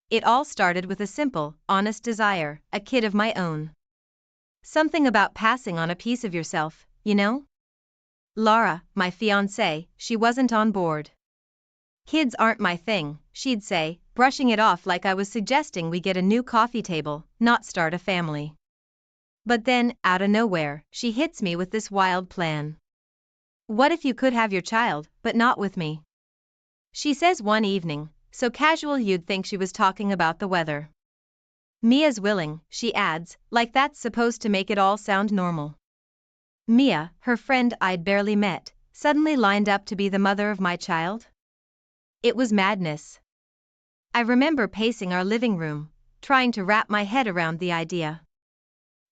It all started with a simple, honest desire, a kid of my own. Something about passing on a piece of yourself, you know? Laura, my fiancée, she wasn't on board. Kids aren't my thing, she'd say, brushing it off like I was suggesting we get a new coffee table, not start a family. But then, out of nowhere, she hits me with this wild plan. What if you could have your child, but not with me? She says one evening, so casual you'd think she was talking about the weather. Mia's willing, she adds, like that's supposed to make it all sound normal. Mia, her friend I'd barely met, suddenly lined up to be the mother of my child? It was madness. I remember pacing our living room, trying to wrap my head around the idea.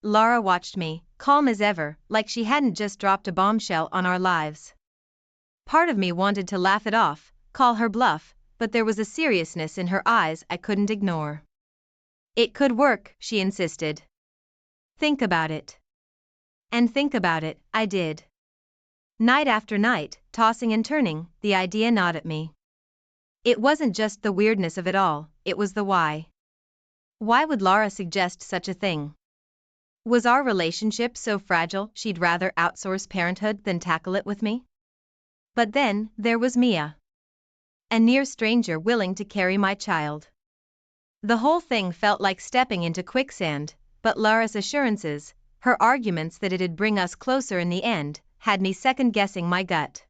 Laura watched me, calm as ever, like she hadn't just dropped a bombshell on our lives. Part of me wanted to laugh it off, call her bluff, but there was a seriousness in her eyes I couldn't ignore. It could work, she insisted. Think about it. And think about it, I did. Night after night, tossing and turning, the idea gnawed at me. It wasn't just the weirdness of it all, it was the why. Why would Laura suggest such a thing? Was our relationship so fragile she'd rather outsource parenthood than tackle it with me? But then, there was Mia. A near stranger willing to carry my child. The whole thing felt like stepping into quicksand, but Laura's assurances, her arguments that it'd bring us closer in the end, had me second-guessing my gut.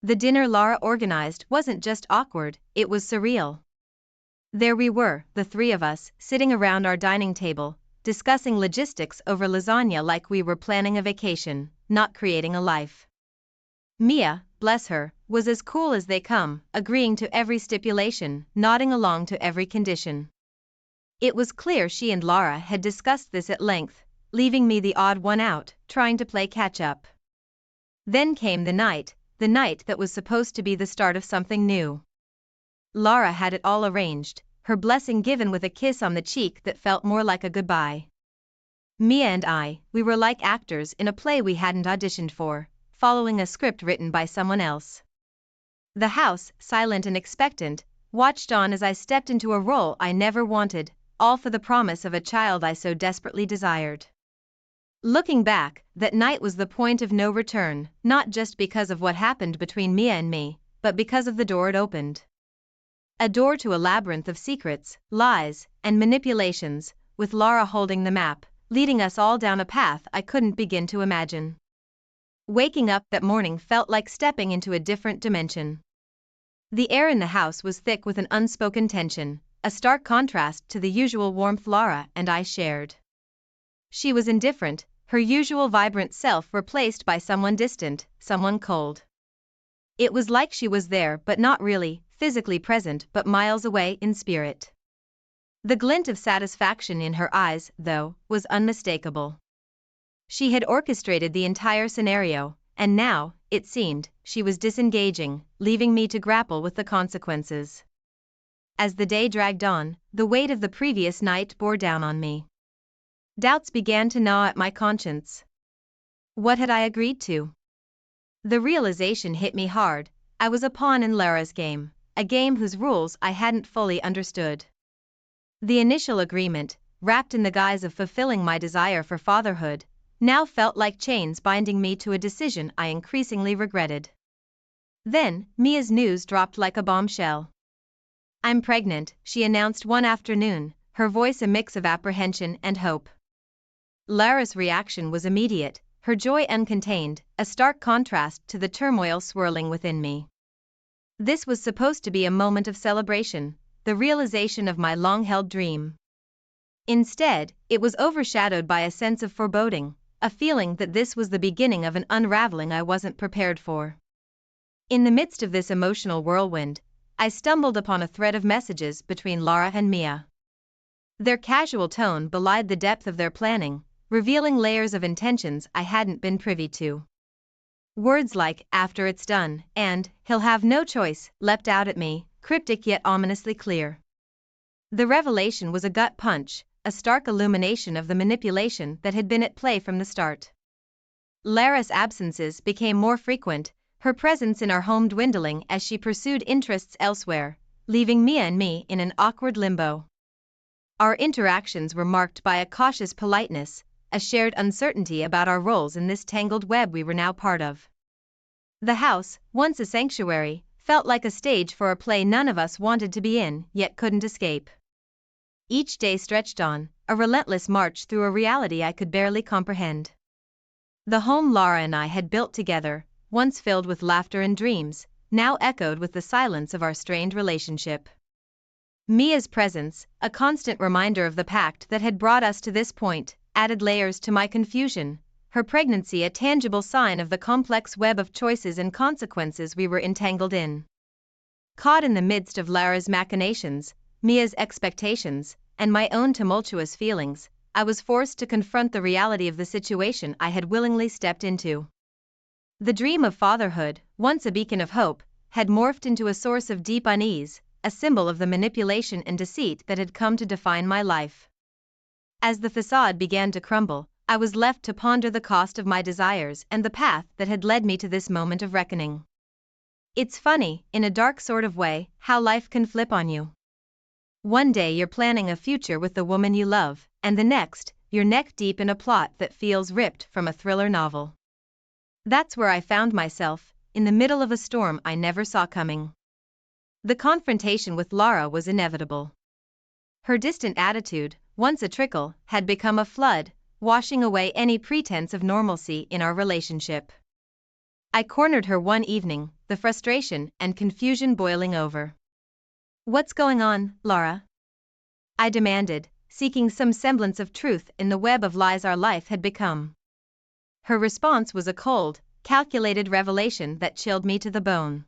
The dinner Laura organized wasn't just awkward, it was surreal. There we were, the three of us, sitting around our dining table, discussing logistics over lasagna like we were planning a vacation, not creating a life. Mia, bless her, was as cool as they come, agreeing to every stipulation, nodding along to every condition. It was clear she and Laura had discussed this at length, leaving me the odd one out, trying to play catch-up. Then came the night that was supposed to be the start of something new. Laura had it all arranged, her blessing given with a kiss on the cheek that felt more like a goodbye. Mia and I, we were like actors in a play we hadn't auditioned for, following a script written by someone else. The house, silent and expectant, watched on as I stepped into a role I never wanted, all for the promise of a child I so desperately desired. Looking back, that night was the point of no return, not just because of what happened between Mia and me, but because of the door it opened. A door to a labyrinth of secrets, lies, and manipulations, with Laura holding the map, leading us all down a path I couldn't begin to imagine. Waking up that morning felt like stepping into a different dimension. The air in the house was thick with an unspoken tension, a stark contrast to the usual warmth Laura and I shared. She was indifferent, her usual vibrant self replaced by someone distant, someone cold. It was like she was there but not really, physically present but miles away in spirit. The glint of satisfaction in her eyes, though, was unmistakable. She had orchestrated the entire scenario, and now, it seemed, she was disengaging, leaving me to grapple with the consequences. As the day dragged on, the weight of the previous night bore down on me. Doubts began to gnaw at my conscience. What had I agreed to? The realization hit me hard, I was a pawn in Laura's game, a game whose rules I hadn't fully understood. The initial agreement, wrapped in the guise of fulfilling my desire for fatherhood, now felt like chains binding me to a decision I increasingly regretted. Then, Mia's news dropped like a bombshell. I'm pregnant, she announced one afternoon, her voice a mix of apprehension and hope. Laura's reaction was immediate, her joy uncontained, a stark contrast to the turmoil swirling within me. This was supposed to be a moment of celebration, the realization of my long-held dream. Instead, it was overshadowed by a sense of foreboding, a feeling that this was the beginning of an unraveling I wasn't prepared for. In the midst of this emotional whirlwind, I stumbled upon a thread of messages between Laura and Mia. Their casual tone belied the depth of their planning, revealing layers of intentions I hadn't been privy to. Words like, after it's done, and, he'll have no choice, leapt out at me, cryptic yet ominously clear. The revelation was a gut punch, a stark illumination of the manipulation that had been at play from the start. Laura's absences became more frequent, her presence in our home dwindling as she pursued interests elsewhere, leaving Mia and me in an awkward limbo. Our interactions were marked by a cautious politeness, a shared uncertainty about our roles in this tangled web we were now part of. The house, once a sanctuary, felt like a stage for a play none of us wanted to be in, yet couldn't escape. Each day stretched on, a relentless march through a reality I could barely comprehend. The home Lara and I had built together, once filled with laughter and dreams, now echoed with the silence of our strained relationship. Mia's presence, a constant reminder of the pact that had brought us to this point, added layers to my confusion, her pregnancy a tangible sign of the complex web of choices and consequences we were entangled in. Caught in the midst of Lara's machinations, Mia's expectations, and my own tumultuous feelings, I was forced to confront the reality of the situation I had willingly stepped into. The dream of fatherhood, once a beacon of hope, had morphed into a source of deep unease, a symbol of the manipulation and deceit that had come to define my life. As the facade began to crumble, I was left to ponder the cost of my desires and the path that had led me to this moment of reckoning. It's funny, in a dark sort of way, how life can flip on you. One day you're planning a future with the woman you love, and the next, you're neck deep in a plot that feels ripped from a thriller novel. That's where I found myself, in the middle of a storm I never saw coming. The confrontation with Lara was inevitable. Her distant attitude, once a trickle, had become a flood, washing away any pretense of normalcy in our relationship. I cornered her one evening, the frustration and confusion boiling over. "What's going on, Lara?" I demanded, seeking some semblance of truth in the web of lies our life had become. Her response was a cold, calculated revelation that chilled me to the bone.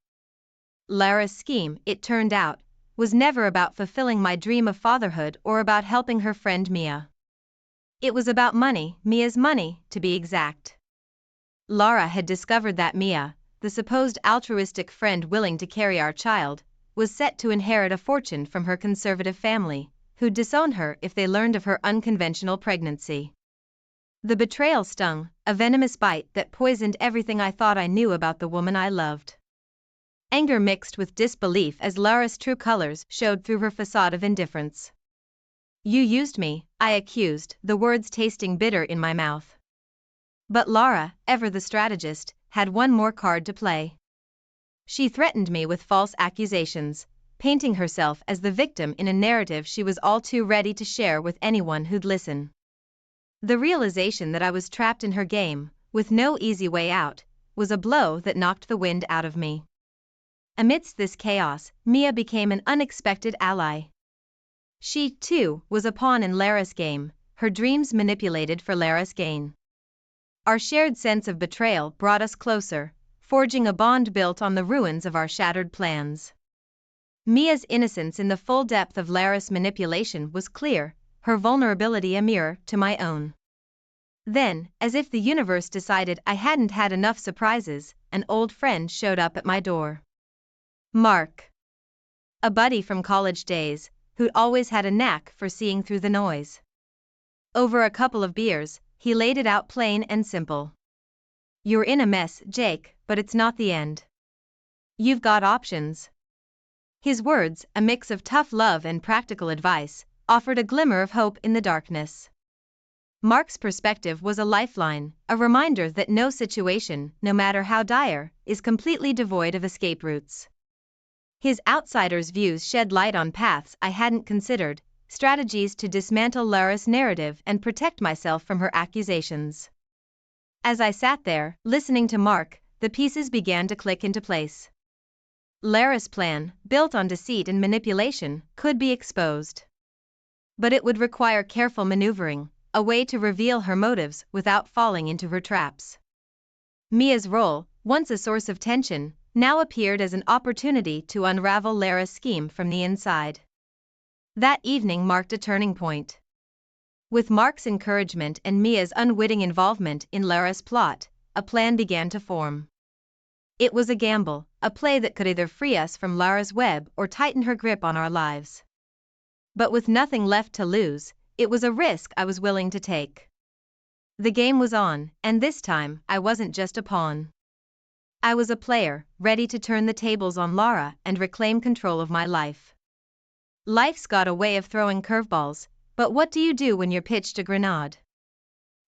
Lara's scheme, it turned out, was never about fulfilling my dream of fatherhood or about helping her friend Mia. It was about money, Mia's money, to be exact. Lara had discovered that Mia, the supposed altruistic friend willing to carry our child, was set to inherit a fortune from her conservative family, who'd disown her if they learned of her unconventional pregnancy. The betrayal stung, a venomous bite that poisoned everything I thought I knew about the woman I loved. Anger mixed with disbelief as Lara's true colors showed through her facade of indifference. "You used me," I accused, the words tasting bitter in my mouth. But Lara, ever the strategist, had one more card to play. She threatened me with false accusations, painting herself as the victim in a narrative she was all too ready to share with anyone who'd listen. The realization that I was trapped in her game, with no easy way out, was a blow that knocked the wind out of me. Amidst this chaos, Mia became an unexpected ally. She, too, was a pawn in Lara's game, her dreams manipulated for Lara's gain. Our shared sense of betrayal brought us closer, forging a bond built on the ruins of our shattered plans. Mia's innocence in the full depth of Lara's manipulation was clear, her vulnerability a mirror to my own. Then, as if the universe decided I hadn't had enough surprises, an old friend showed up at my door. Mark. A buddy from college days, who'd always had a knack for seeing through the noise. Over a couple of beers, he laid it out plain and simple. "You're in a mess, Jake, but it's not the end. You've got options." His words, a mix of tough love and practical advice, offered a glimmer of hope in the darkness. Mark's perspective was a lifeline, a reminder that no situation, no matter how dire, is completely devoid of escape routes. His outsider's views shed light on paths I hadn't considered, strategies to dismantle Lara's narrative and protect myself from her accusations. As I sat there, listening to Mark, the pieces began to click into place. Lara's plan, built on deceit and manipulation, could be exposed. But it would require careful maneuvering, a way to reveal her motives without falling into her traps. Mia's role, once a source of tension, now appeared as an opportunity to unravel Lara's scheme from the inside. That evening marked a turning point. With Mark's encouragement and Mia's unwitting involvement in Lara's plot, a plan began to form. It was a gamble, a play that could either free us from Lara's web or tighten her grip on our lives. But with nothing left to lose, it was a risk I was willing to take. The game was on, and this time, I wasn't just a pawn. I was a player, ready to turn the tables on Lara and reclaim control of my life. Life's got a way of throwing curveballs, but what do you do when you're pitched a grenade?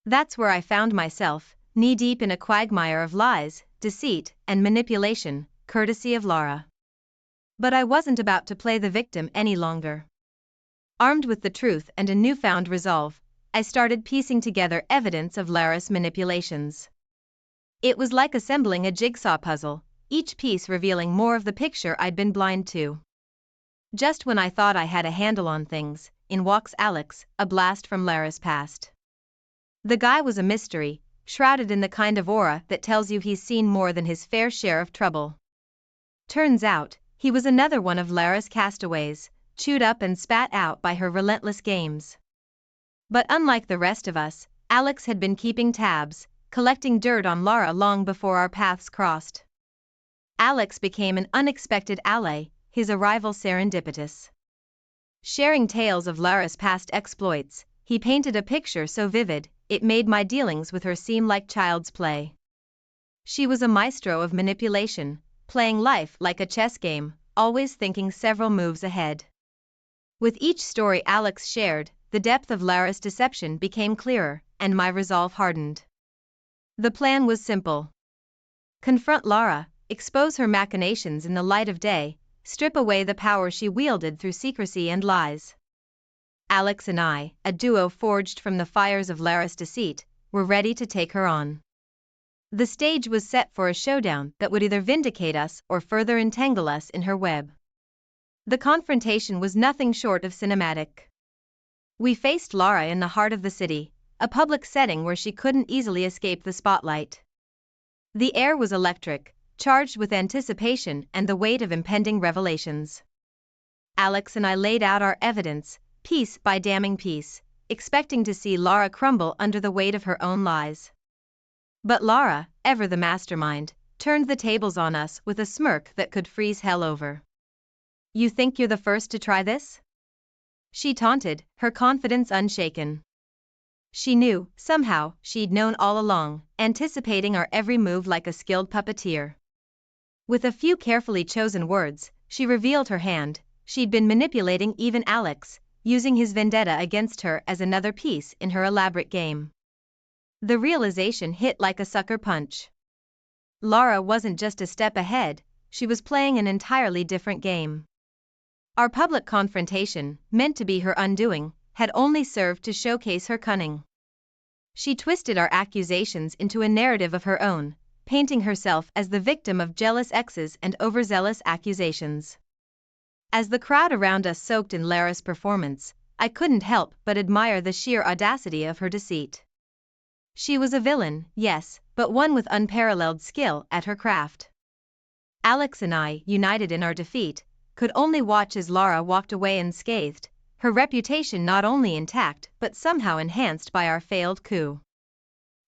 That's where I found myself, knee-deep in a quagmire of lies, deceit, and manipulation, courtesy of Laura. But I wasn't about to play the victim any longer. Armed with the truth and a newfound resolve, I started piecing together evidence of Lara's manipulations. It was like assembling a jigsaw puzzle, each piece revealing more of the picture I'd been blind to. Just when I thought I had a handle on things, in walks Alex, a blast from Lara's past. The guy was a mystery, shrouded in the kind of aura that tells you he's seen more than his fair share of trouble. Turns out, he was another one of Lara's castaways, chewed up and spat out by her relentless games. But unlike the rest of us, Alex had been keeping tabs, collecting dirt on Lara long before our paths crossed. Alex became an unexpected ally, his arrival serendipitous. Sharing tales of Lara's past exploits, he painted a picture so vivid, it made my dealings with her seem like child's play. She was a maestro of manipulation, playing life like a chess game, always thinking several moves ahead. With each story Alex shared, the depth of Lara's deception became clearer, and my resolve hardened. The plan was simple. Confront Lara, expose her machinations in the light of day, strip away the power she wielded through secrecy and lies. Alex and I, a duo forged from the fires of Lara's deceit, were ready to take her on. The stage was set for a showdown that would either vindicate us or further entangle us in her web. The confrontation was nothing short of cinematic. We faced Lara in the heart of the city, a public setting where she couldn't easily escape the spotlight. The air was electric, charged with anticipation and the weight of impending revelations. Alex and I laid out our evidence, piece by damning piece, expecting to see Lara crumble under the weight of her own lies. But Lara, ever the mastermind, turned the tables on us with a smirk that could freeze hell over. "You think you're the first to try this?" She taunted, her confidence unshaken. She knew, somehow, she'd known all along, anticipating our every move like a skilled puppeteer. With a few carefully chosen words, she revealed her hand. She'd been manipulating even Alex, using his vendetta against her as another piece in her elaborate game. The realization hit like a sucker punch. Lara wasn't just a step ahead, she was playing an entirely different game. Our public confrontation, meant to be her undoing, had only served to showcase her cunning. She twisted our accusations into a narrative of her own, painting herself as the victim of jealous exes and overzealous accusations. As the crowd around us soaked in Lara's performance, I couldn't help but admire the sheer audacity of her deceit. She was a villain, yes, but one with unparalleled skill at her craft. Alex and I, united in our defeat, could only watch as Lara walked away unscathed, her reputation not only intact but somehow enhanced by our failed coup.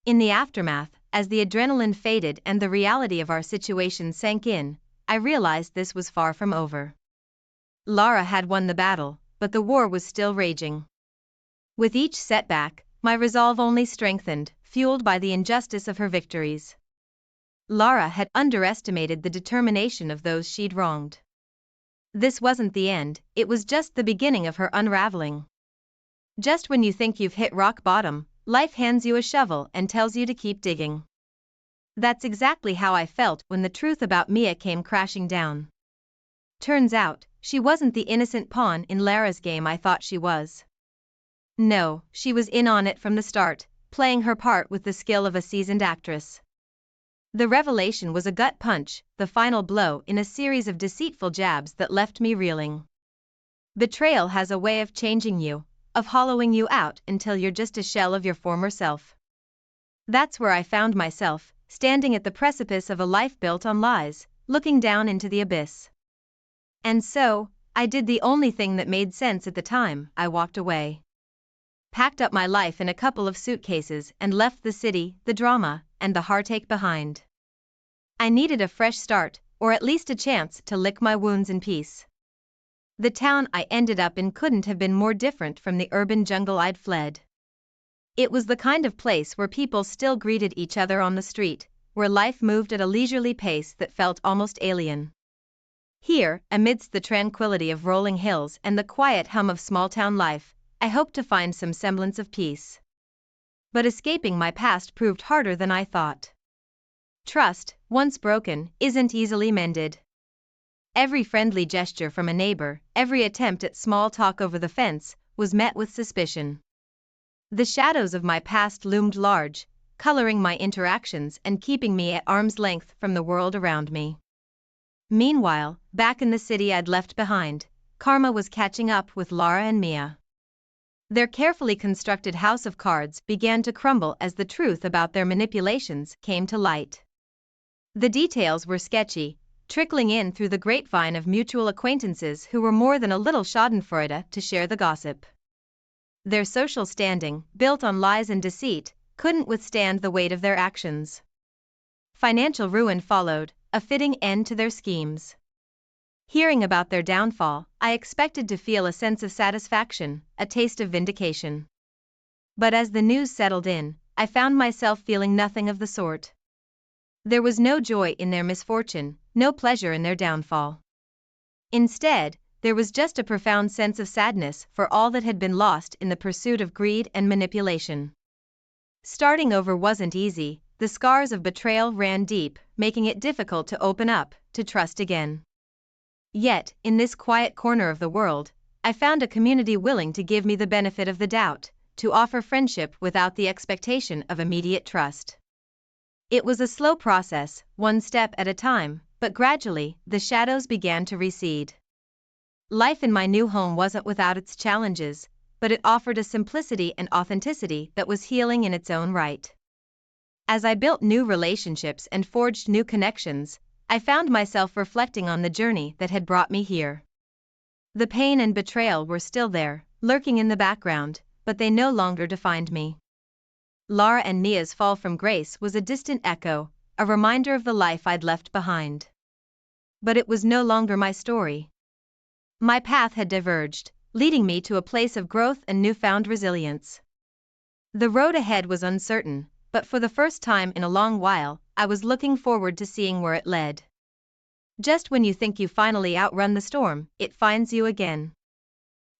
In the aftermath, as the adrenaline faded and the reality of our situation sank in, I realized this was far from over. Lara had won the battle, but the war was still raging. With each setback, my resolve only strengthened, fueled by the injustice of her victories. Lara had underestimated the determination of those she'd wronged. This wasn't the end, it was just the beginning of her unraveling. Just when you think you've hit rock bottom, life hands you a shovel and tells you to keep digging. That's exactly how I felt when the truth about Mia came crashing down. Turns out, she wasn't the innocent pawn in Lara's game I thought she was. No, she was in on it from the start, playing her part with the skill of a seasoned actress. The revelation was a gut punch, the final blow in a series of deceitful jabs that left me reeling. Betrayal has a way of changing you, of hollowing you out until you're just a shell of your former self. That's where I found myself, standing at the precipice of a life built on lies, looking down into the abyss. And so, I did the only thing that made sense at the time, I walked away. Packed up my life in a couple of suitcases and left the city, the drama, and the heartache behind. I needed a fresh start, or at least a chance to lick my wounds in peace. The town I ended up in couldn't have been more different from the urban jungle I'd fled. It was the kind of place where people still greeted each other on the street, where life moved at a leisurely pace that felt almost alien. Here, amidst the tranquility of rolling hills and the quiet hum of small-town life, I hoped to find some semblance of peace. But escaping my past proved harder than I thought. Trust, once broken, isn't easily mended. Every friendly gesture from a neighbor, every attempt at small talk over the fence, was met with suspicion. The shadows of my past loomed large, coloring my interactions and keeping me at arm's length from the world around me. Meanwhile, back in the city I'd left behind, karma was catching up with Lara and Mia. Their carefully constructed house of cards began to crumble as the truth about their manipulations came to light. The details were sketchy, trickling in through the grapevine of mutual acquaintances who were more than a little schadenfreude to share the gossip. Their social standing, built on lies and deceit, couldn't withstand the weight of their actions. Financial ruin followed, a fitting end to their schemes. Hearing about their downfall, I expected to feel a sense of satisfaction, a taste of vindication. But as the news settled in, I found myself feeling nothing of the sort. There was no joy in their misfortune, no pleasure in their downfall. Instead, there was just a profound sense of sadness for all that had been lost in the pursuit of greed and manipulation. Starting over wasn't easy, the scars of betrayal ran deep, making it difficult to open up, to trust again. Yet, in this quiet corner of the world, I found a community willing to give me the benefit of the doubt, to offer friendship without the expectation of immediate trust. It was a slow process, one step at a time, but gradually, the shadows began to recede. Life in my new home wasn't without its challenges, but it offered a simplicity and authenticity that was healing in its own right. As I built new relationships and forged new connections, I found myself reflecting on the journey that had brought me here. The pain and betrayal were still there, lurking in the background, but they no longer defined me. Lara and Mia's fall from grace was a distant echo, a reminder of the life I'd left behind. But it was no longer my story. My path had diverged, leading me to a place of growth and newfound resilience. The road ahead was uncertain, but for the first time in a long while, I was looking forward to seeing where it led. Just when you think you finally outrun the storm, it finds you again.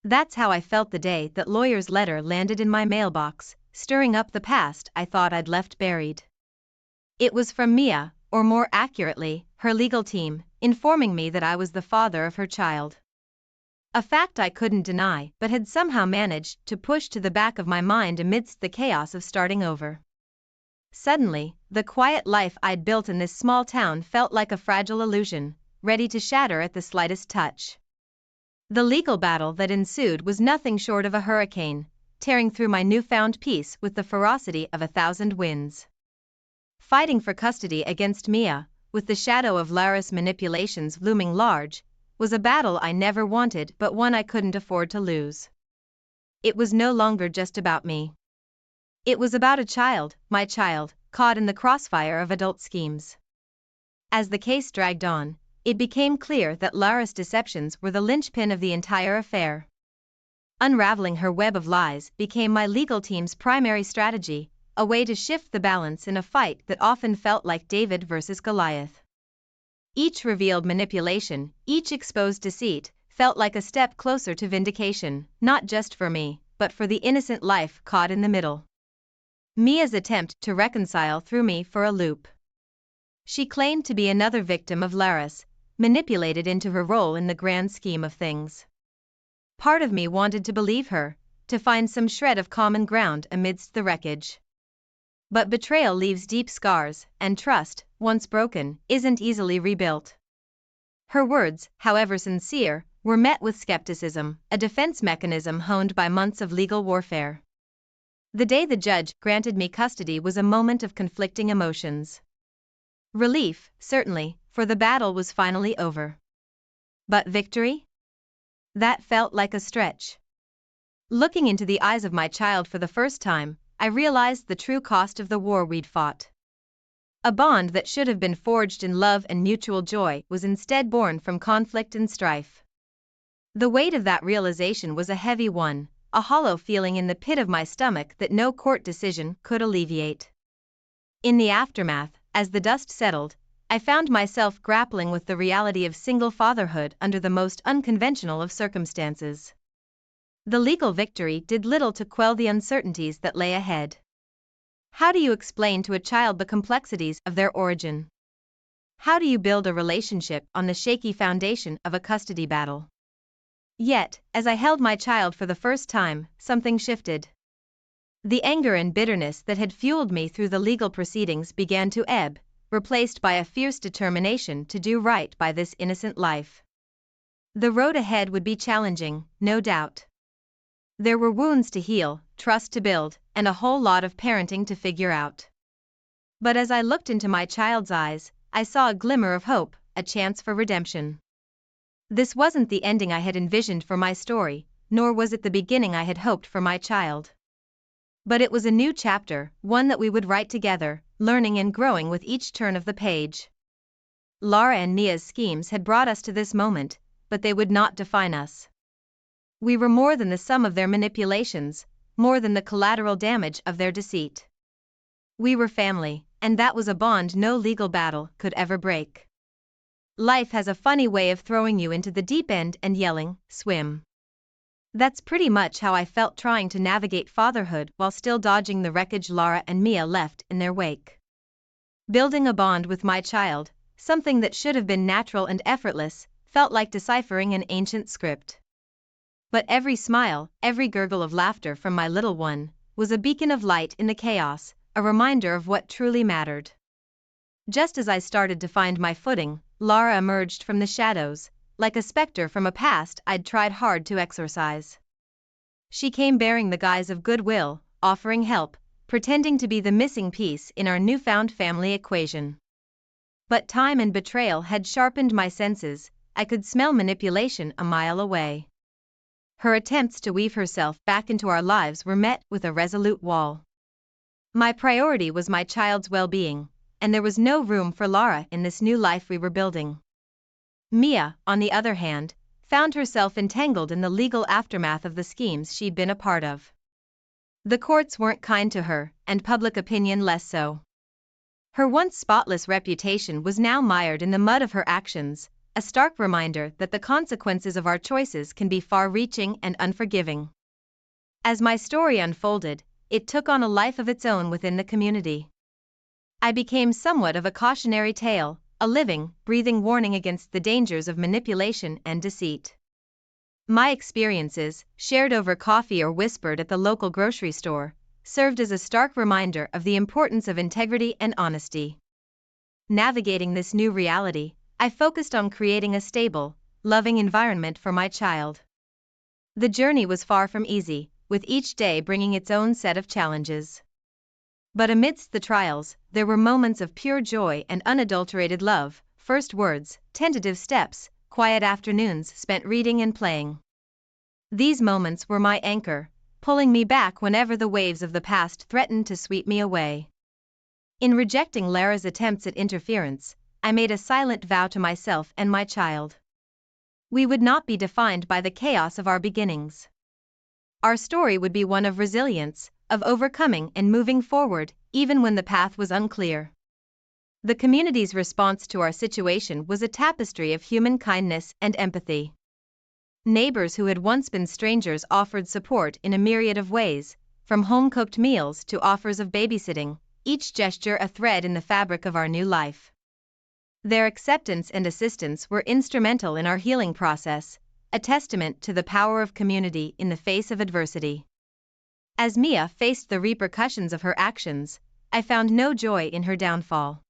That's how I felt the day that lawyer's letter landed in my mailbox, stirring up the past I thought I'd left buried. It was from Mia, or more accurately, her legal team, informing me that I was the father of her child. A fact I couldn't deny but had somehow managed to push to the back of my mind amidst the chaos of starting over. Suddenly, the quiet life I'd built in this small town felt like a fragile illusion, ready to shatter at the slightest touch. The legal battle that ensued was nothing short of a hurricane, tearing through my newfound peace with the ferocity of 1,000 winds. Fighting for custody against Mia, with the shadow of Lara's manipulations looming large, was a battle I never wanted but one I couldn't afford to lose. It was no longer just about me. It was about a child, my child, caught in the crossfire of adult schemes. As the case dragged on, it became clear that Lara's deceptions were the linchpin of the entire affair. Unraveling her web of lies became my legal team's primary strategy, a way to shift the balance in a fight that often felt like David versus Goliath. Each revealed manipulation, each exposed deceit, felt like a step closer to vindication, not just for me, but for the innocent life caught in the middle. Mia's attempt to reconcile threw me for a loop. She claimed to be another victim of Lara's, manipulated into her role in the grand scheme of things. Part of me wanted to believe her, to find some shred of common ground amidst the wreckage. But betrayal leaves deep scars, and trust, once broken, isn't easily rebuilt. Her words, however sincere, were met with skepticism, a defense mechanism honed by months of legal warfare. The day the judge granted me custody was a moment of conflicting emotions. Relief, certainly, for the battle was finally over. But victory? That felt like a stretch. Looking into the eyes of my child for the first time, I realized the true cost of the war we'd fought. A bond that should have been forged in love and mutual joy was instead born from conflict and strife. The weight of that realization was a heavy one, a hollow feeling in the pit of my stomach that no court decision could alleviate. In the aftermath, as the dust settled, I found myself grappling with the reality of single fatherhood under the most unconventional of circumstances. The legal victory did little to quell the uncertainties that lay ahead. How do you explain to a child the complexities of their origin? How do you build a relationship on the shaky foundation of a custody battle? Yet, as I held my child for the first time, something shifted. The anger and bitterness that had fueled me through the legal proceedings began to ebb, replaced by a fierce determination to do right by this innocent life. The road ahead would be challenging, no doubt. There were wounds to heal, trust to build, and a whole lot of parenting to figure out. But as I looked into my child's eyes, I saw a glimmer of hope, a chance for redemption. This wasn't the ending I had envisioned for my story, nor was it the beginning I had hoped for my child. But it was a new chapter, one that we would write together, learning and growing with each turn of the page. Lara and Mia's schemes had brought us to this moment, but they would not define us. We were more than the sum of their manipulations, more than the collateral damage of their deceit. We were family, and that was a bond no legal battle could ever break. Life has a funny way of throwing you into the deep end and yelling, "Swim." That's pretty much how I felt trying to navigate fatherhood while still dodging the wreckage Lara and Mia left in their wake. Building a bond with my child, something that should have been natural and effortless, felt like deciphering an ancient script. But every smile, every gurgle of laughter from my little one, was a beacon of light in the chaos, a reminder of what truly mattered. Just as I started to find my footing, Lara emerged from the shadows, like a specter from a past I'd tried hard to exorcise. She came bearing the guise of goodwill, offering help, pretending to be the missing piece in our newfound family equation. But time and betrayal had sharpened my senses. I could smell manipulation a mile away. Her attempts to weave herself back into our lives were met with a resolute wall. My priority was my child's well-being, and there was no room for Lara in this new life we were building. Mia, on the other hand, found herself entangled in the legal aftermath of the schemes she'd been a part of. The courts weren't kind to her, and public opinion less so. Her once spotless reputation was now mired in the mud of her actions, a stark reminder that the consequences of our choices can be far-reaching and unforgiving. As my story unfolded, it took on a life of its own within the community. I became somewhat of a cautionary tale, a living, breathing warning against the dangers of manipulation and deceit. My experiences, shared over coffee or whispered at the local grocery store, served as a stark reminder of the importance of integrity and honesty. Navigating this new reality, I focused on creating a stable, loving environment for my child. The journey was far from easy, with each day bringing its own set of challenges. But amidst the trials, there were moments of pure joy and unadulterated love, first words, tentative steps, quiet afternoons spent reading and playing. These moments were my anchor, pulling me back whenever the waves of the past threatened to sweep me away. In rejecting Lara's attempts at interference, I made a silent vow to myself and my child. We would not be defined by the chaos of our beginnings. Our story would be one of resilience, of overcoming and moving forward, even when the path was unclear. The community's response to our situation was a tapestry of human kindness and empathy. Neighbors who had once been strangers offered support in a myriad of ways, from home-cooked meals to offers of babysitting, each gesture a thread in the fabric of our new life. Their acceptance and assistance were instrumental in our healing process, a testament to the power of community in the face of adversity. As Mia faced the repercussions of her actions, I found no joy in her downfall.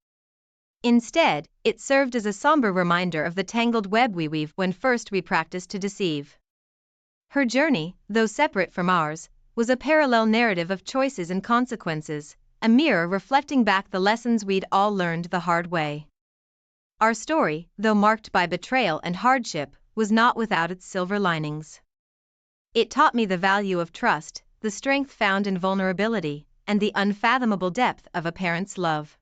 Instead, it served as a somber reminder of the tangled web we weave when first we practice to deceive. Her journey, though separate from ours, was a parallel narrative of choices and consequences, a mirror reflecting back the lessons we'd all learned the hard way. Our story, though marked by betrayal and hardship, was not without its silver linings. It taught me the value of trust, the strength found in vulnerability, and the unfathomable depth of a parent's love.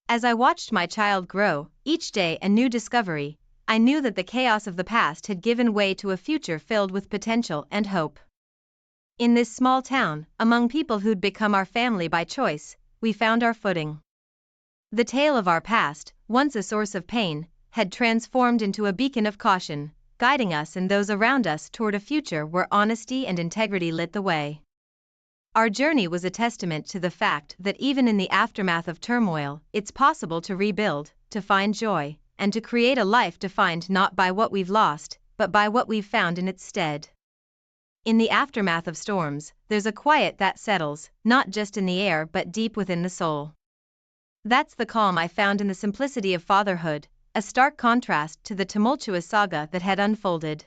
As I watched my child grow, each day a new discovery, I knew that the chaos of the past had given way to a future filled with potential and hope. In this small town, among people who'd become our family by choice, we found our footing. The tale of our past, once a source of pain, had transformed into a beacon of caution, guiding us and those around us toward a future where honesty and integrity lit the way. Our journey was a testament to the fact that even in the aftermath of turmoil, it's possible to rebuild, to find joy, and to create a life defined not by what we've lost, but by what we've found in its stead. In the aftermath of storms, there's a quiet that settles, not just in the air but deep within the soul. That's the calm I found in the simplicity of fatherhood, a stark contrast to the tumultuous saga that had unfolded.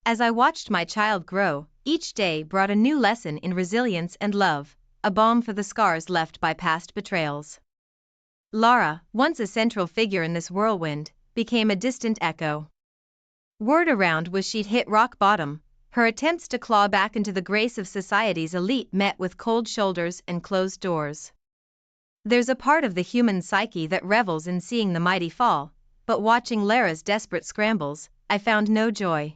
As I watched my child grow, each day brought a new lesson in resilience and love, a balm for the scars left by past betrayals. Lara, once a central figure in this whirlwind, became a distant echo. Word around was she'd hit rock bottom, her attempts to claw back into the grace of society's elite met with cold shoulders and closed doors. There's a part of the human psyche that revels in seeing the mighty fall, but watching Lara's desperate scrambles, I found no joy.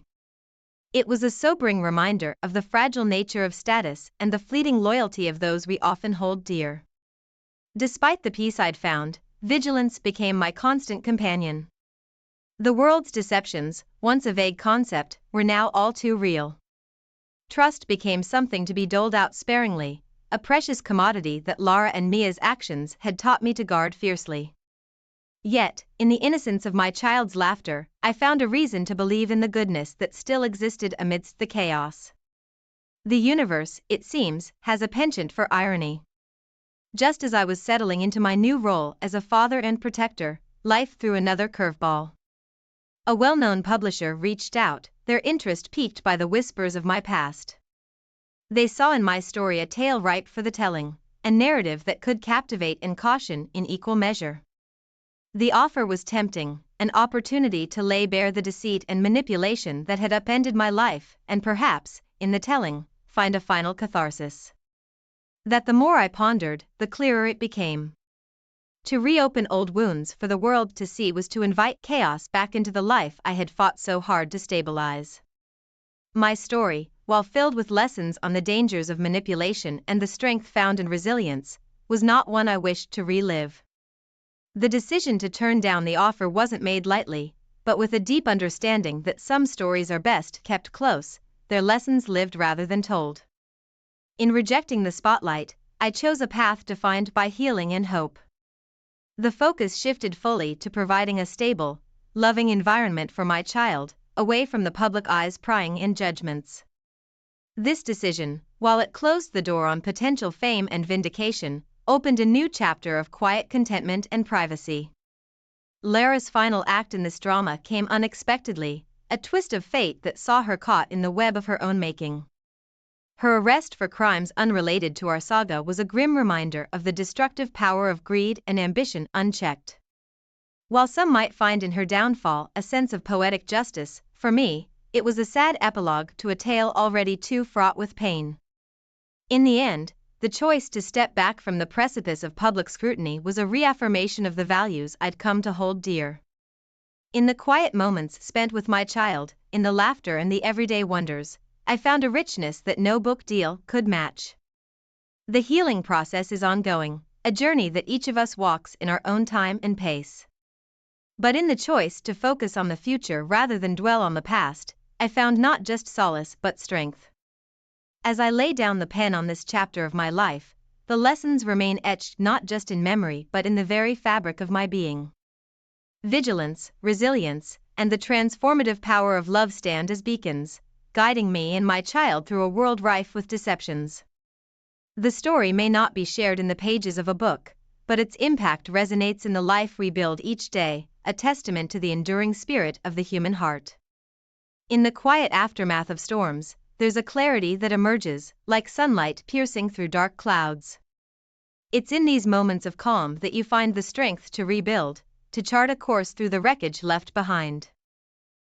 It was a sobering reminder of the fragile nature of status and the fleeting loyalty of those we often hold dear. Despite the peace I'd found, vigilance became my constant companion. The world's deceptions, once a vague concept, were now all too real. Trust became something to be doled out sparingly, a precious commodity that Lara and Mia's actions had taught me to guard fiercely. Yet, in the innocence of my child's laughter, I found a reason to believe in the goodness that still existed amidst the chaos. The universe, it seems, has a penchant for irony. Just as I was settling into my new role as a father and protector, life threw another curveball. A well-known publisher reached out, their interest piqued by the whispers of my past. They saw in my story a tale ripe for the telling, a narrative that could captivate and caution in equal measure. The offer was tempting, an opportunity to lay bare the deceit and manipulation that had upended my life, and perhaps, in the telling, find a final catharsis. That the more I pondered, the clearer it became. To reopen old wounds for the world to see was to invite chaos back into the life I had fought so hard to stabilize. My story, while filled with lessons on the dangers of manipulation and the strength found in resilience, was not one I wished to relive. The decision to turn down the offer wasn't made lightly, but with a deep understanding that some stories are best kept close, their lessons lived rather than told. In rejecting the spotlight, I chose a path defined by healing and hope. The focus shifted fully to providing a stable, loving environment for my child, away from the public eye's prying and judgments. This decision, while it closed the door on potential fame and vindication, opened a new chapter of quiet contentment and privacy. Lara's final act in this drama came unexpectedly, a twist of fate that saw her caught in the web of her own making. Her arrest for crimes unrelated to our saga was a grim reminder of the destructive power of greed and ambition unchecked. While some might find in her downfall a sense of poetic justice, for me, it was a sad epilogue to a tale already too fraught with pain. In the end, the choice to step back from the precipice of public scrutiny was a reaffirmation of the values I'd come to hold dear. In the quiet moments spent with my child, in the laughter and the everyday wonders, I found a richness that no book deal could match. The healing process is ongoing, a journey that each of us walks in our own time and pace. But in the choice to focus on the future rather than dwell on the past, I found not just solace but strength. As I lay down the pen on this chapter of my life, the lessons remain etched not just in memory but in the very fabric of my being. Vigilance, resilience, and the transformative power of love stand as beacons, guiding me and my child through a world rife with deceptions. The story may not be shared in the pages of a book, but its impact resonates in the life we build each day, a testament to the enduring spirit of the human heart. In the quiet aftermath of storms, there's a clarity that emerges, like sunlight piercing through dark clouds. It's in these moments of calm that you find the strength to rebuild, to chart a course through the wreckage left behind.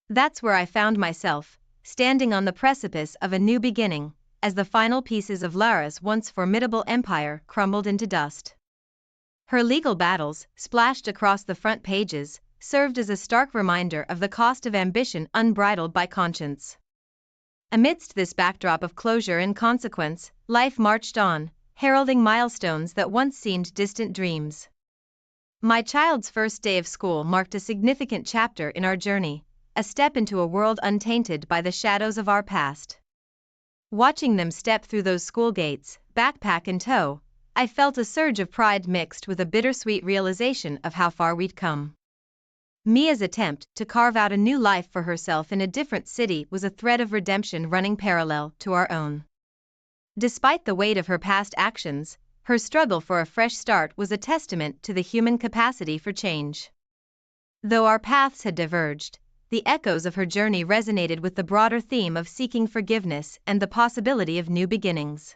That's where I found myself, standing on the precipice of a new beginning, as the final pieces of Lara's once formidable empire crumbled into dust. Her legal battles, splashed across the front pages, served as a stark reminder of the cost of ambition unbridled by conscience. Amidst this backdrop of closure and consequence, life marched on, heralding milestones that once seemed distant dreams. My child's first day of school marked a significant chapter in our journey, a step into a world untainted by the shadows of our past. Watching them step through those school gates, backpack in tow, I felt a surge of pride mixed with a bittersweet realization of how far we'd come. Mia's attempt to carve out a new life for herself in a different city was a thread of redemption running parallel to our own. Despite the weight of her past actions, her struggle for a fresh start was a testament to the human capacity for change. Though our paths had diverged, the echoes of her journey resonated with the broader theme of seeking forgiveness and the possibility of new beginnings.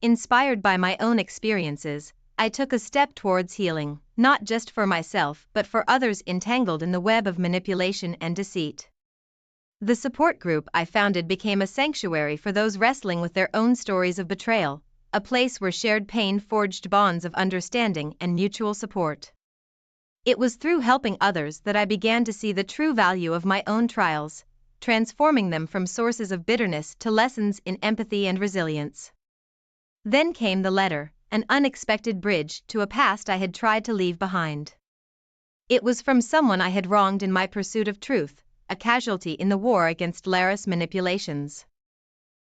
Inspired by my own experiences, I took a step towards healing, not just for myself but for others entangled in the web of manipulation and deceit. The support group I founded became a sanctuary for those wrestling with their own stories of betrayal, a place where shared pain forged bonds of understanding and mutual support. It was through helping others that I began to see the true value of my own trials, transforming them from sources of bitterness to lessons in empathy and resilience. Then came the letter, an unexpected bridge to a past I had tried to leave behind. It was from someone I had wronged in my pursuit of truth, a casualty in the war against Laris manipulations.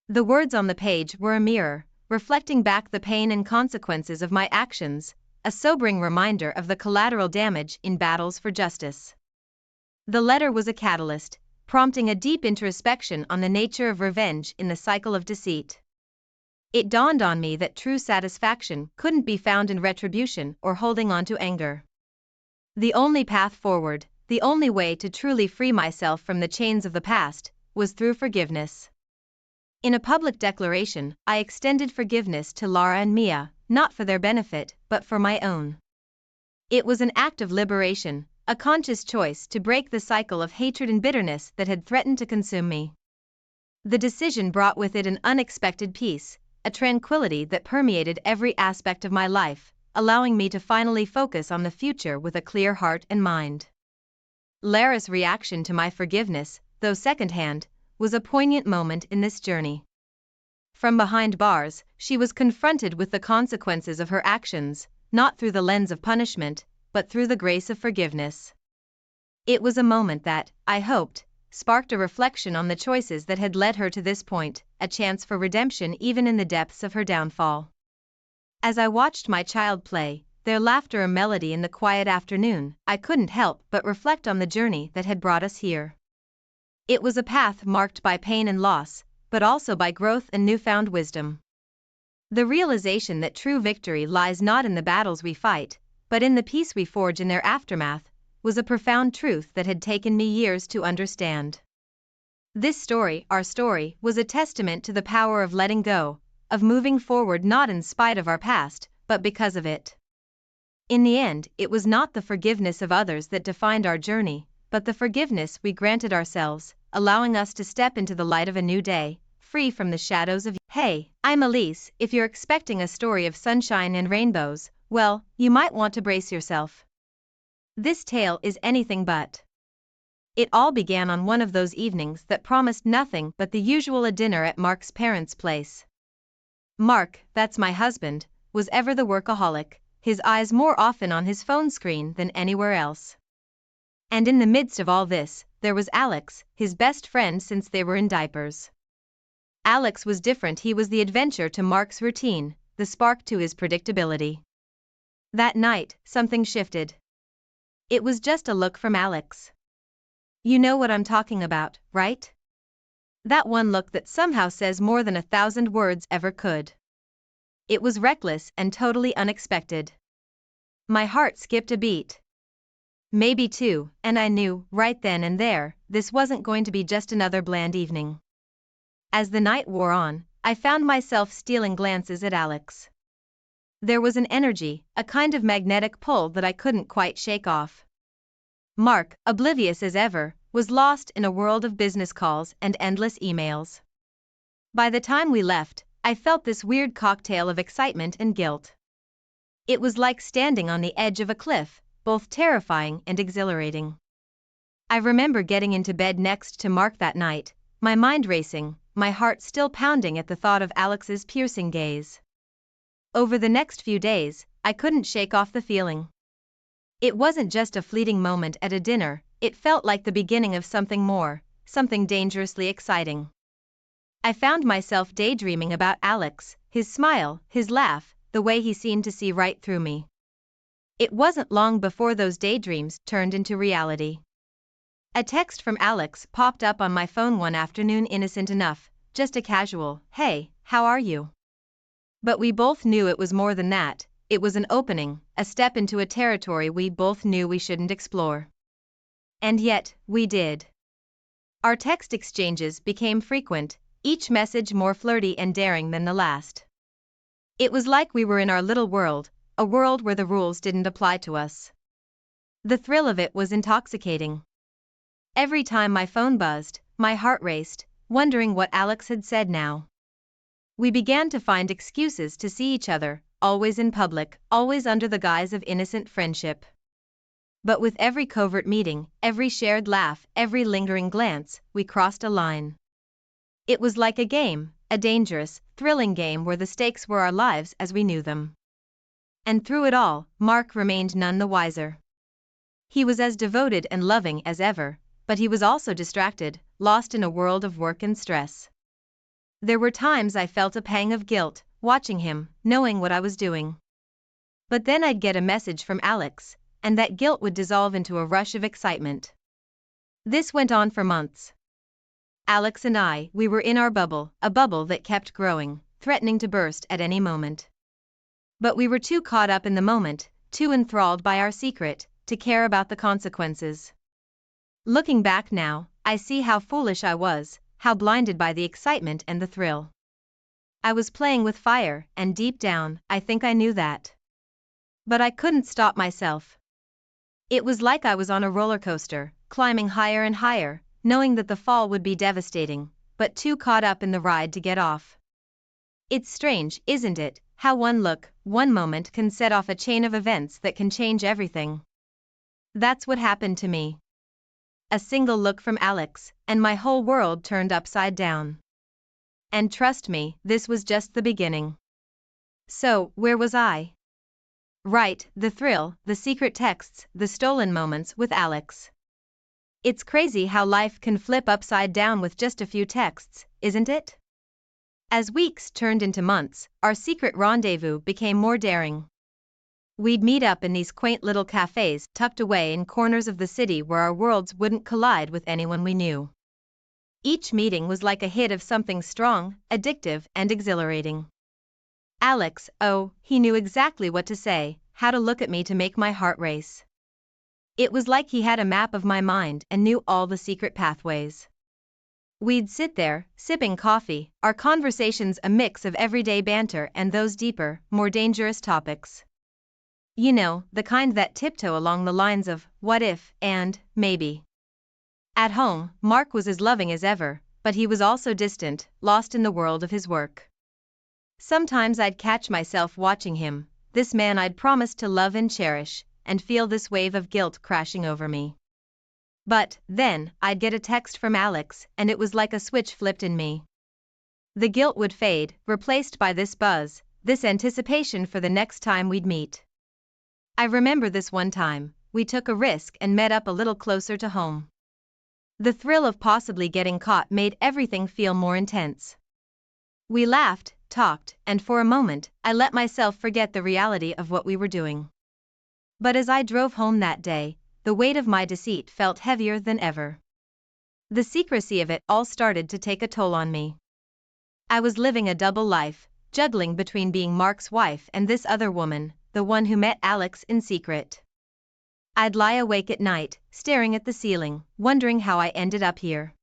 The words on the page were a mirror, reflecting back the pain and consequences of my actions, a sobering reminder of the collateral damage in battles for justice. The letter was a catalyst, prompting a deep introspection on the nature of revenge in the cycle of deceit. It dawned on me that true satisfaction couldn't be found in retribution or holding on to anger. The only path forward, the only way to truly free myself from the chains of the past, was through forgiveness. In a public declaration, I extended forgiveness to Lara and Mia, not for their benefit, but for my own. It was an act of liberation, a conscious choice to break the cycle of hatred and bitterness that had threatened to consume me. The decision brought with it an unexpected peace, a tranquility that permeated every aspect of my life, allowing me to finally focus on the future with a clear heart and mind. Lara's reaction to my forgiveness, though secondhand, was a poignant moment in this journey. From behind bars, she was confronted with the consequences of her actions, not through the lens of punishment, but through the grace of forgiveness. It was a moment that, I hoped, sparked a reflection on the choices that had led her to this point, a chance for redemption even in the depths of her downfall. As I watched my child play, their laughter a melody in the quiet afternoon, I couldn't help but reflect on the journey that had brought us here. It was a path marked by pain and loss, but also by growth and newfound wisdom. The realization that true victory lies not in the battles we fight, but in the peace we forge in their aftermath, was a profound truth that had taken me years to understand. This story, our story, was a testament to the power of letting go, of moving forward not in spite of our past, but because of it. In the end, it was not the forgiveness of others that defined our journey, but the forgiveness we granted ourselves, allowing us to step into the light of a new day, free from the shadows of. Hey, I'm Elise. If you're expecting a story of sunshine and rainbows, well, you might want to brace yourself. This tale is anything but. It all began on one of those evenings that promised nothing but the usual: a dinner at Mark's parents' place. Mark, that's my husband, was ever the workaholic, his eyes more often on his phone screen than anywhere else. And in the midst of all this, there was Alex, his best friend since they were in diapers. Alex was different. He was the adventure to Mark's routine, the spark to his predictability. That night, something shifted. It was just a look from Alex. You know what I'm talking about, right? That one look that somehow says more than 1,000 words ever could. It was reckless and totally unexpected. My heart skipped a beat. Maybe two, and I knew, right then and there, this wasn't going to be just another bland evening. As the night wore on, I found myself stealing glances at Alex. There was an energy, a kind of magnetic pull that I couldn't quite shake off. Mark, oblivious as ever, was lost in a world of business calls and endless emails. By the time we left, I felt this weird cocktail of excitement and guilt. It was like standing on the edge of a cliff, both terrifying and exhilarating. I remember getting into bed next to Mark that night, my mind racing, my heart still pounding at the thought of Alex's piercing gaze. Over the next few days, I couldn't shake off the feeling. It wasn't just a fleeting moment at a dinner, it felt like the beginning of something more, something dangerously exciting. I found myself daydreaming about Alex, his smile, his laugh, the way he seemed to see right through me. It wasn't long before those daydreams turned into reality. A text from Alex popped up on my phone one afternoon, innocent enough, just a casual, "Hey, how are you?" But we both knew it was more than that. It was an opening, a step into a territory we both knew we shouldn't explore. And yet, we did. Our text exchanges became frequent, each message more flirty and daring than the last. It was like we were in our little world, a world where the rules didn't apply to us. The thrill of it was intoxicating. Every time my phone buzzed, my heart raced, wondering what Alex had said now. We began to find excuses to see each other, always in public, always under the guise of innocent friendship. But with every covert meeting, every shared laugh, every lingering glance, we crossed a line. It was like a game, a dangerous, thrilling game where the stakes were our lives as we knew them. And through it all, Mark remained none the wiser. He was as devoted and loving as ever, but he was also distracted, lost in a world of work and stress. There were times I felt a pang of guilt, watching him, knowing what I was doing. But then I'd get a message from Alex, and that guilt would dissolve into a rush of excitement. This went on for months. Alex and I, we were in our bubble, a bubble that kept growing, threatening to burst at any moment. But we were too caught up in the moment, too enthralled by our secret, to care about the consequences. Looking back now, I see how foolish I was, how blinded by the excitement and the thrill. I was playing with fire, and deep down, I think I knew that. But I couldn't stop myself. It was like I was on a roller coaster, climbing higher and higher, knowing that the fall would be devastating, but too caught up in the ride to get off. It's strange, isn't it, how one look, one moment can set off a chain of events that can change everything. That's what happened to me. A single look from Alex, and my whole world turned upside down. And trust me, this was just the beginning. So, where was I? Right, the thrill, the secret texts, the stolen moments with Alex. It's crazy how life can flip upside down with just a few texts, isn't it? As weeks turned into months, our secret rendezvous became more daring. We'd meet up in these quaint little cafes tucked away in corners of the city where our worlds wouldn't collide with anyone we knew. Each meeting was like a hit of something strong, addictive, and exhilarating. Alex, oh, he knew exactly what to say, how to look at me to make my heart race. It was like he had a map of my mind and knew all the secret pathways. We'd sit there, sipping coffee, our conversations a mix of everyday banter and those deeper, more dangerous topics. You know, the kind that tiptoe along the lines of what if and maybe. At home, Mark was as loving as ever, but he was also distant, lost in the world of his work. Sometimes I'd catch myself watching him, this man I'd promised to love and cherish, and feel this wave of guilt crashing over me. But, then, I'd get a text from Alex, and it was like a switch flipped in me. The guilt would fade, replaced by this buzz, this anticipation for the next time we'd meet. I remember this one time, we took a risk and met up a little closer to home. The thrill of possibly getting caught made everything feel more intense. We laughed, talked, and for a moment, I let myself forget the reality of what we were doing. But as I drove home that day, the weight of my deceit felt heavier than ever. The secrecy of it all started to take a toll on me. I was living a double life, juggling between being Mark's wife and this other woman, the one who met Alex in secret. I'd lie awake at night, staring at the ceiling, wondering how I ended up here.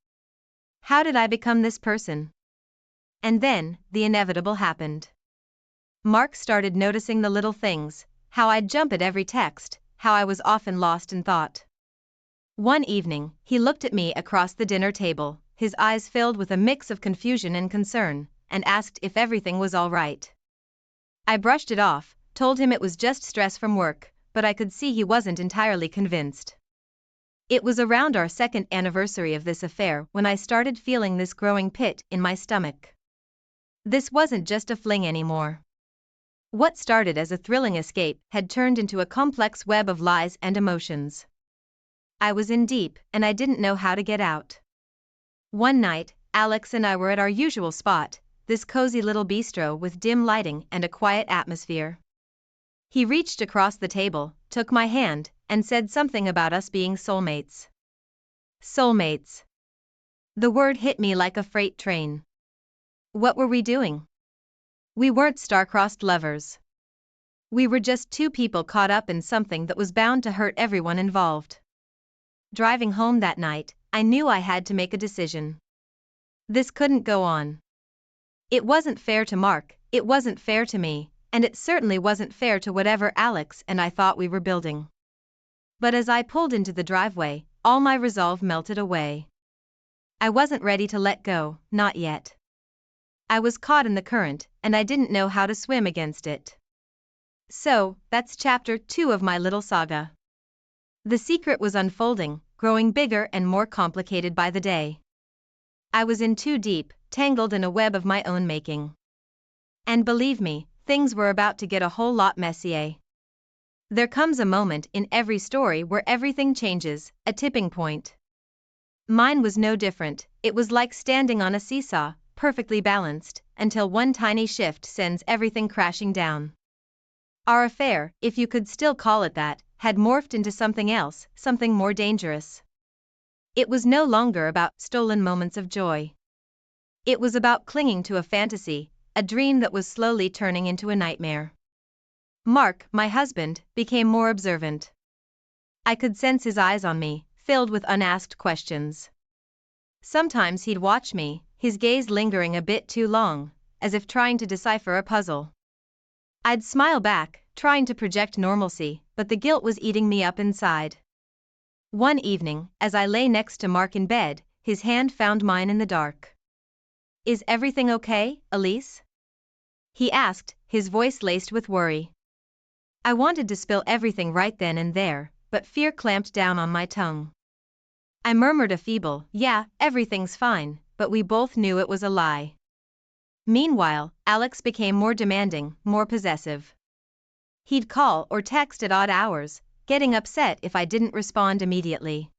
How did I become this person? And then, the inevitable happened. Mark started noticing the little things, how I'd jump at every text, how I was often lost in thought. One evening, he looked at me across the dinner table, his eyes filled with a mix of confusion and concern, and asked if everything was all right. I brushed it off, told him it was just stress from work, but I could see he wasn't entirely convinced. It was around our second anniversary of this affair when I started feeling this growing pit in my stomach. This wasn't just a fling anymore. What started as a thrilling escape had turned into a complex web of lies and emotions. I was in deep, and I didn't know how to get out. One night, Alex and I were at our usual spot, this cozy little bistro with dim lighting and a quiet atmosphere. He reached across the table, took my hand, and said something about us being soulmates. Soulmates. The word hit me like a freight train. What were we doing? We weren't star-crossed lovers. We were just two people caught up in something that was bound to hurt everyone involved. Driving home that night, I knew I had to make a decision. This couldn't go on. It wasn't fair to Mark, it wasn't fair to me, and it certainly wasn't fair to whatever Alex and I thought we were building. But as I pulled into the driveway, all my resolve melted away. I wasn't ready to let go, not yet. I was caught in the current, and I didn't know how to swim against it. So, that's chapter 2 of my little saga. The secret was unfolding, growing bigger and more complicated by the day. I was in too deep, tangled in a web of my own making. And believe me, things were about to get a whole lot messier. There comes a moment in every story where everything changes, a tipping point. Mine was no different. It was like standing on a seesaw, perfectly balanced, until one tiny shift sends everything crashing down. Our affair, if you could still call it that, had morphed into something else, something more dangerous. It was no longer about stolen moments of joy. It was about clinging to a fantasy, a dream that was slowly turning into a nightmare. Mark, my husband, became more observant. I could sense his eyes on me, filled with unasked questions. Sometimes he'd watch me, his gaze lingering a bit too long, as if trying to decipher a puzzle. I'd smile back, trying to project normalcy, but the guilt was eating me up inside. One evening, as I lay next to Mark in bed, his hand found mine in the dark. "Is everything okay, Elise?" he asked, his voice laced with worry. I wanted to spill everything right then and there, but fear clamped down on my tongue. I murmured a feeble, "Yeah, everything's fine," but we both knew it was a lie. Meanwhile, Alex became more demanding, more possessive. He'd call or text at odd hours, getting upset if I didn't respond immediately.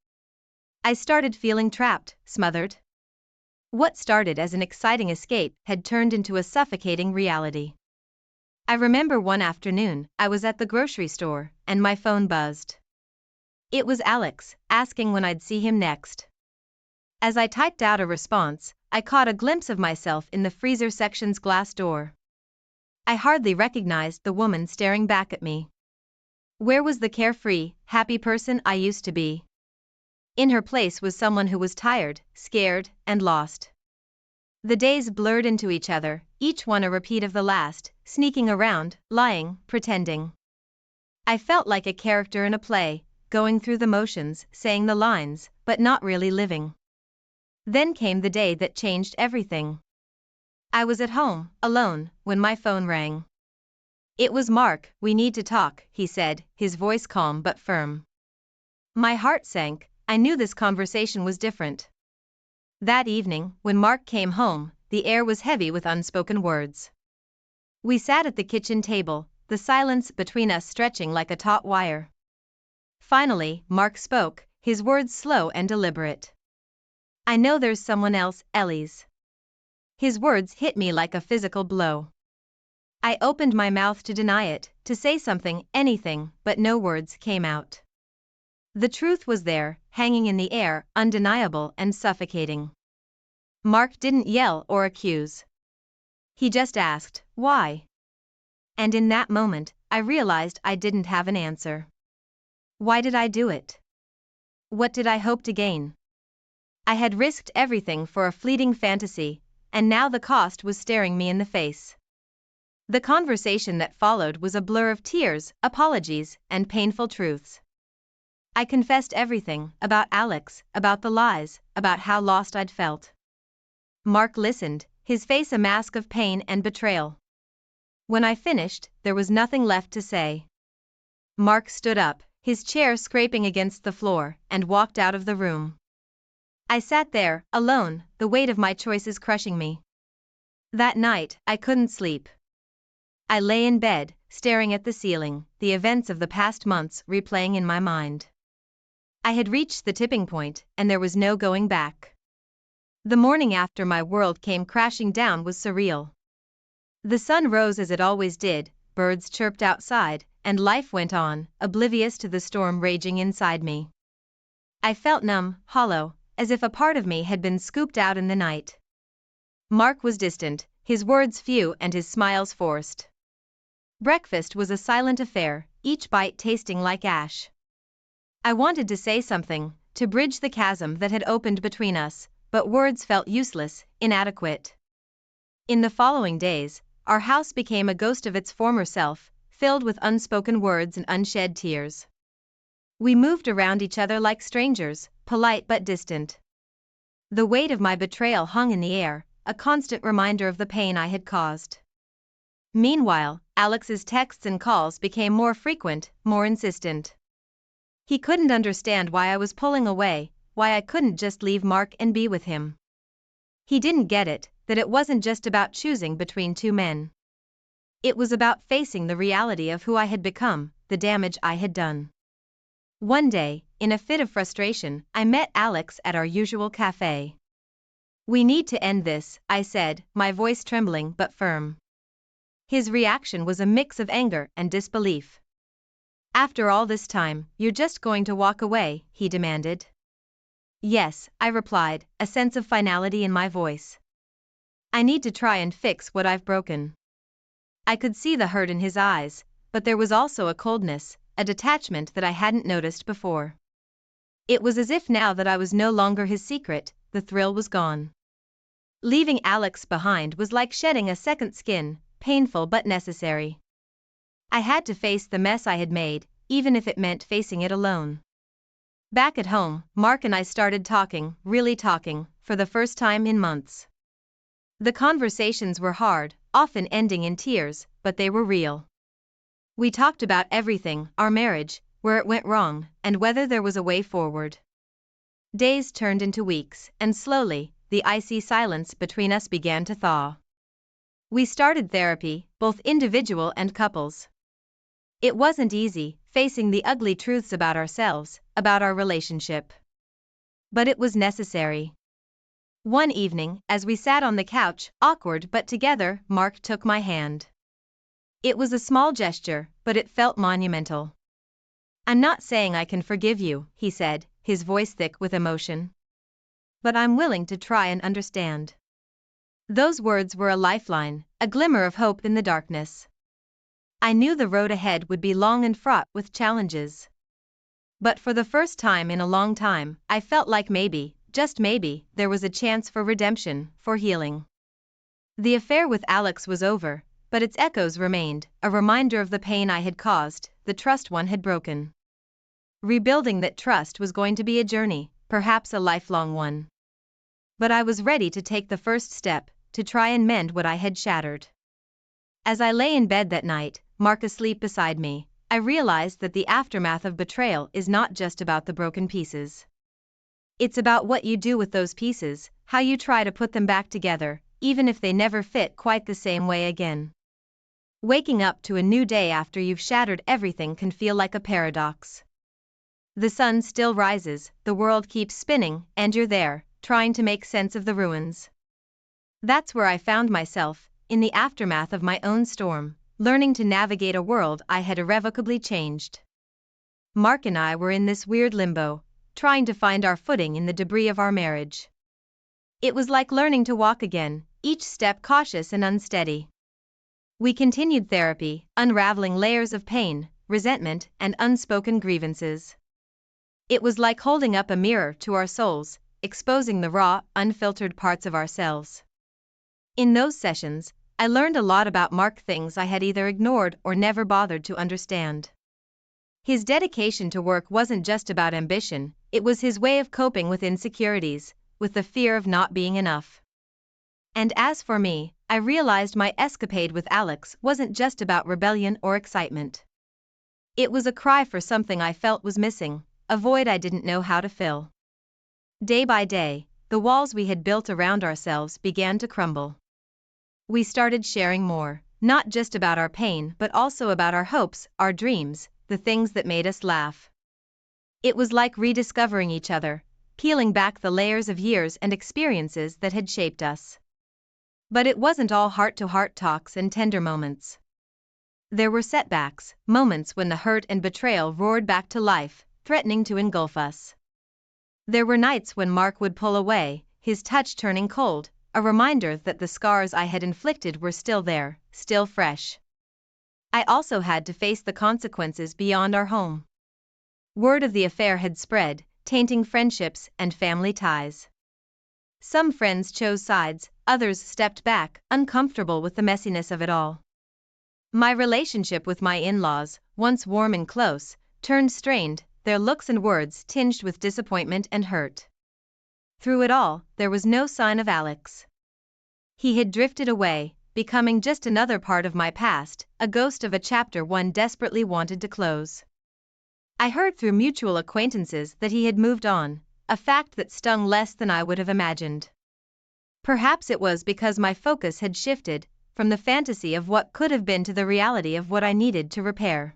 I started feeling trapped, smothered. What started as an exciting escape had turned into a suffocating reality. I remember one afternoon, I was at the grocery store, and my phone buzzed. It was Alex, asking when I'd see him next. As I typed out a response, I caught a glimpse of myself in the freezer section's glass door. I hardly recognized the woman staring back at me. Where was the carefree, happy person I used to be? In her place was someone who was tired, scared, and lost. The days blurred into each other, each one a repeat of the last, sneaking around, lying, pretending. I felt like a character in a play, going through the motions, saying the lines, but not really living. Then came the day that changed everything. I was at home, alone, when my phone rang. It was Mark. "We need to talk," he said, his voice calm but firm. My heart sank. I knew this conversation was different. That evening, when Mark came home, the air was heavy with unspoken words. We sat at the kitchen table, the silence between us stretching like a taut wire. Finally, Mark spoke, his words slow and deliberate. "I know there's someone else, Elise." His words hit me like a physical blow. I opened my mouth to deny it, to say something, anything, but no words came out. The truth was there, hanging in the air, undeniable and suffocating. Mark didn't yell or accuse. He just asked, "Why?" And in that moment, I realized I didn't have an answer. Why did I do it? What did I hope to gain? I had risked everything for a fleeting fantasy, and now the cost was staring me in the face. The conversation that followed was a blur of tears, apologies, and painful truths. I confessed everything, about Alex, about the lies, about how lost I'd felt. Mark listened, his face a mask of pain and betrayal. When I finished, there was nothing left to say. Mark stood up, his chair scraping against the floor, and walked out of the room. I sat there, alone, the weight of my choices crushing me. That night, I couldn't sleep. I lay in bed, staring at the ceiling, the events of the past months replaying in my mind. I had reached the tipping point, and there was no going back. The morning after my world came crashing down was surreal. The sun rose as it always did, birds chirped outside, and life went on, oblivious to the storm raging inside me. I felt numb, hollow, as if a part of me had been scooped out in the night. Mark was distant, his words few and his smiles forced. Breakfast was a silent affair, each bite tasting like ash. I wanted to say something, to bridge the chasm that had opened between us, but words felt useless, inadequate. In the following days, our house became a ghost of its former self, filled with unspoken words and unshed tears. We moved around each other like strangers, polite but distant. The weight of my betrayal hung in the air, a constant reminder of the pain I had caused. Meanwhile, Alex's texts and calls became more frequent, more insistent. He couldn't understand why I was pulling away, why I couldn't just leave Mark and be with him. He didn't get it, that it wasn't just about choosing between two men. It was about facing the reality of who I had become, the damage I had done. One day, in a fit of frustration, I met Alex at our usual cafe. "We need to end this," I said, my voice trembling but firm. His reaction was a mix of anger and disbelief. "After all this time, you're just going to walk away?" he demanded. "Yes," I replied, a sense of finality in my voice. "I need to try and fix what I've broken." I could see the hurt in his eyes, but there was also a coldness, a detachment that I hadn't noticed before. It was as if now that I was no longer his secret, the thrill was gone. Leaving Alex behind was like shedding a second skin, painful but necessary. I had to face the mess I had made, even if it meant facing it alone. Back at home, Mark and I started talking, really talking, for the first time in months. The conversations were hard, often ending in tears, but they were real. We talked about everything, our marriage, where it went wrong, and whether there was a way forward. Days turned into weeks, and slowly, the icy silence between us began to thaw. We started therapy, both individual and couples. It wasn't easy, facing the ugly truths about ourselves, about our relationship. But it was necessary. One evening, as we sat on the couch, awkward but together, Mark took my hand. It was a small gesture, but it felt monumental. "I'm not saying I can forgive you," he said, his voice thick with emotion. "But I'm willing to try and understand." Those words were a lifeline, a glimmer of hope in the darkness. I knew the road ahead would be long and fraught with challenges. But for the first time in a long time, I felt like maybe, just maybe, there was a chance for redemption, for healing. The affair with Alex was over, but its echoes remained, a reminder of the pain I had caused, the trust one had broken. Rebuilding that trust was going to be a journey, perhaps a lifelong one. But I was ready to take the first step, to try and mend what I had shattered. As I lay in bed that night, Mark asleep beside me, I realized that the aftermath of betrayal is not just about the broken pieces. It's about what you do with those pieces, how you try to put them back together, even if they never fit quite the same way again. Waking up to a new day after you've shattered everything can feel like a paradox. The sun still rises, the world keeps spinning, and you're there, trying to make sense of the ruins. That's where I found myself, in the aftermath of my own storm, learning to navigate a world I had irrevocably changed. Mark and I were in this weird limbo, trying to find our footing in the debris of our marriage. It was like learning to walk again, each step cautious and unsteady. We continued therapy, unraveling layers of pain, resentment, and unspoken grievances. It was like holding up a mirror to our souls, exposing the raw, unfiltered parts of ourselves. In those sessions, I learned a lot about Mark, things I had either ignored or never bothered to understand. His dedication to work wasn't just about ambition, it was his way of coping with insecurities, with the fear of not being enough. And as for me, I realized my escapade with Alex wasn't just about rebellion or excitement. It was a cry for something I felt was missing, a void I didn't know how to fill. Day by day, the walls we had built around ourselves began to crumble. We started sharing more, not just about our pain but also about our hopes, our dreams, the things that made us laugh. It was like rediscovering each other, peeling back the layers of years and experiences that had shaped us. But it wasn't all heart-to-heart talks and tender moments. There were setbacks, moments when the hurt and betrayal roared back to life, threatening to engulf us. There were nights when Mark would pull away, his touch turning cold, a reminder that the scars I had inflicted were still there, still fresh. I also had to face the consequences beyond our home. Word of the affair had spread, tainting friendships and family ties. Some friends chose sides, others stepped back, uncomfortable with the messiness of it all. My relationship with my in-laws, once warm and close, turned strained, their looks and words tinged with disappointment and hurt. Through it all, there was no sign of Alex. He had drifted away, becoming just another part of my past, a ghost of a chapter one desperately wanted to close. I heard through mutual acquaintances that he had moved on, a fact that stung less than I would have imagined. Perhaps it was because my focus had shifted from the fantasy of what could have been to the reality of what I needed to repair.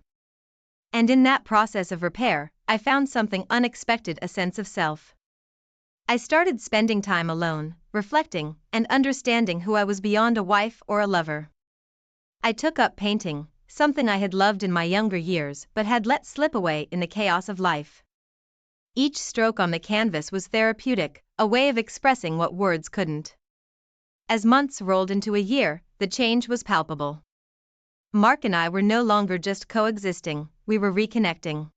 And in that process of repair, I found something unexpected, a sense of self. I started spending time alone, reflecting, and understanding who I was beyond a wife or a lover. I took up painting, something I had loved in my younger years but had let slip away in the chaos of life. Each stroke on the canvas was therapeutic, a way of expressing what words couldn't. As months rolled into a year, the change was palpable. Mark and I were no longer just coexisting, we were reconnecting.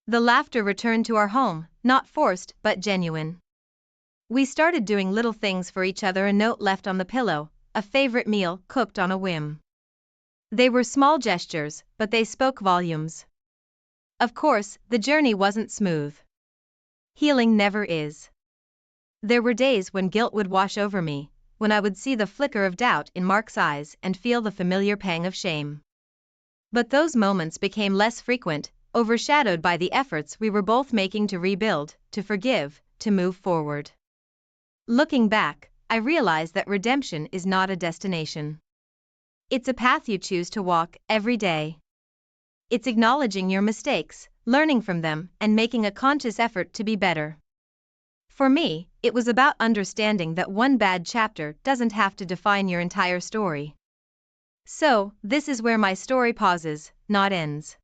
The laughter returned to our home, not forced but genuine. We started doing little things for each other, a note left on the pillow, a favorite meal cooked on a whim. They were small gestures, but they spoke volumes. Of course, the journey wasn't smooth. Healing never is. There were days when guilt would wash over me, when I would see the flicker of doubt in Mark's eyes and feel the familiar pang of shame. But those moments became less frequent, overshadowed by the efforts we were both making to rebuild, to forgive, to move forward. Looking back, I realize that redemption is not a destination. It's a path you choose to walk every day. It's acknowledging your mistakes, learning from them, and making a conscious effort to be better. For me, it was about understanding that one bad chapter doesn't have to define your entire story. So, this is where my story pauses, not ends.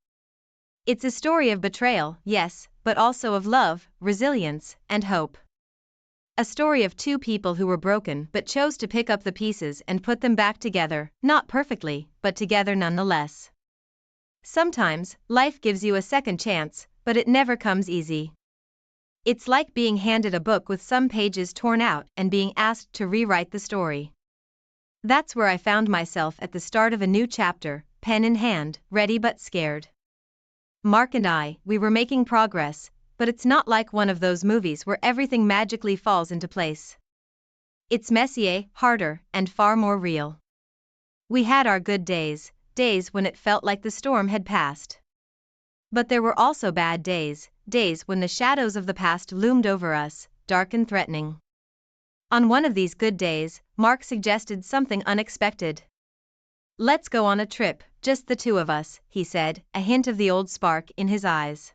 It's a story of betrayal, yes, but also of love, resilience, and hope. A story of two people who were broken but chose to pick up the pieces and put them back together, not perfectly, but together nonetheless. Sometimes, life gives you a second chance, but it never comes easy. It's like being handed a book with some pages torn out and being asked to rewrite the story. That's where I found myself at the start of a new chapter, pen in hand, ready but scared. Mark and we were making progress, but it's not like one of those movies where everything magically falls into place. It's messier, harder, and far more real. We had our good days, days when it felt like the storm had passed. But there were also bad days, days when the shadows of the past loomed over us, dark and threatening. On one of these good days, Mark suggested something unexpected. "Let's go on a trip, just the two of us," he said, a hint of the old spark in his eyes.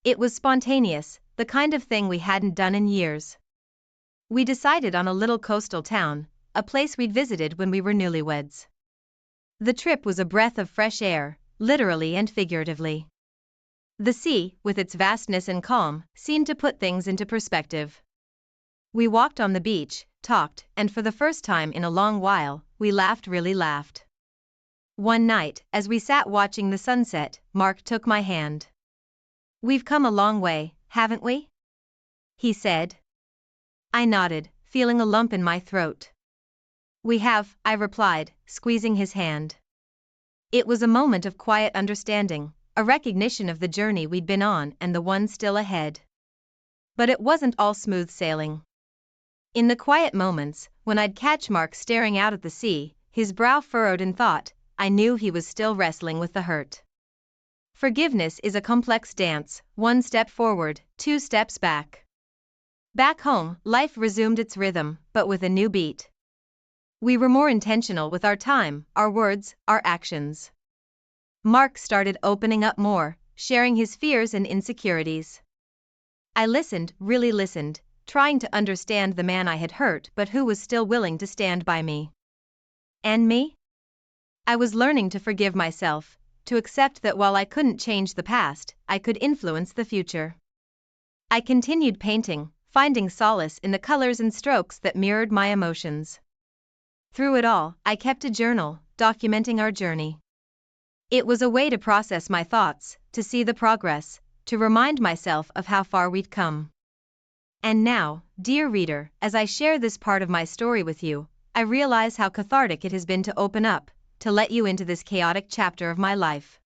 It was spontaneous, the kind of thing we hadn't done in years. We decided on a little coastal town, a place we'd visited when we were newlyweds. The trip was a breath of fresh air, literally and figuratively. The sea, with its vastness and calm, seemed to put things into perspective. We walked on the beach, talked, and for the first time in a long while, we really laughed. One night, as we sat watching the sunset, Mark took my hand. "We've come a long way, haven't we?" he said. I nodded, feeling a lump in my throat. "We have," I replied, squeezing his hand. It was a moment of quiet understanding, a recognition of the journey we'd been on and the one still ahead. But it wasn't all smooth sailing. In the quiet moments, when I'd catch Mark staring out at the sea, his brow furrowed in thought, I knew he was still wrestling with the hurt. Forgiveness is a complex dance, one step forward, two steps back. Back home, life resumed its rhythm, but with a new beat. We were more intentional with our time, our words, our actions. Mark started opening up more, sharing his fears and insecurities. I listened, really listened, trying to understand the man I had hurt but who was still willing to stand by me. And me? I was learning to forgive myself, to accept that while I couldn't change the past, I could influence the future. I continued painting, finding solace in the colors and strokes that mirrored my emotions. Through it all, I kept a journal, documenting our journey. It was a way to process my thoughts, to see the progress, to remind myself of how far we'd come. And now, dear reader, as I share this part of my story with you, I realize how cathartic it has been to open up, to let you into this chaotic chapter of my life.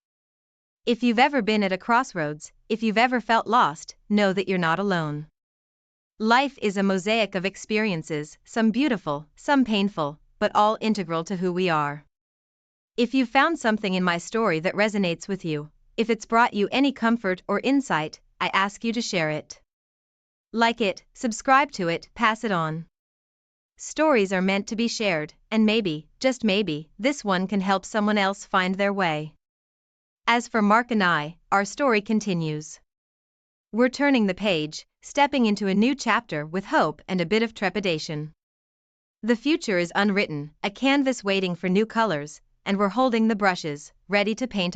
If you've ever been at a crossroads, if you've ever felt lost, know that you're not alone. Life is a mosaic of experiences, some beautiful, some painful, but all integral to who we are. If you've found something in my story that resonates with you, if it's brought you any comfort or insight, I ask you to share it. Like it, subscribe to it, pass it on. Stories are meant to be shared, and maybe, just maybe, this one can help someone else find their way. As for Mark and I, our story continues. We're turning the page, stepping into a new chapter with hope and a bit of trepidation. The future is unwritten, a canvas waiting for new colors, and we're holding the brushes, ready to paint